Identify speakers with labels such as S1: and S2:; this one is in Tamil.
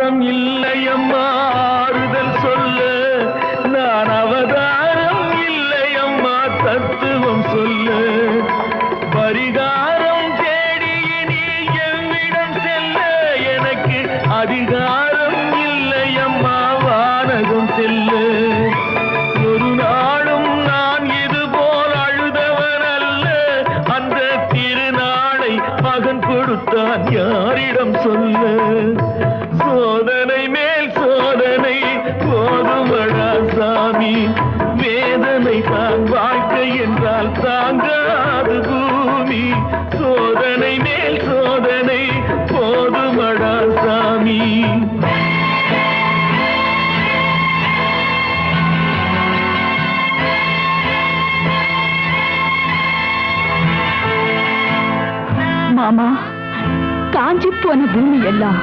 S1: அவதாரம் இல்லையம்மா ஆறுதல் சொல்ல, நான் அவதாரம் இல்லையம்மா தத்துவம் சொல்ல. பரிகாரம் தேடி நீ எவ்விடம் செல்ல, எனக்கு அதிகாரம் இல்லையம்மா வானகம் செல்ல. ஒரு நாளும் நான் இது போல் அழுதவன் அல்ல, அந்த திருநாளை மகன் கொடுத்தான் யாரிடம் சொல்ல. சோதனை மேல் சோதனை போதுமடா சாமி, வேதனை தான் வாழ்க்கை என்றால் தாங்காது பூமி. சோதனை மேல் சோதனை போதுமடா சாமி.
S2: மாமா, காஞ்சி போன பூமி எல்லாம்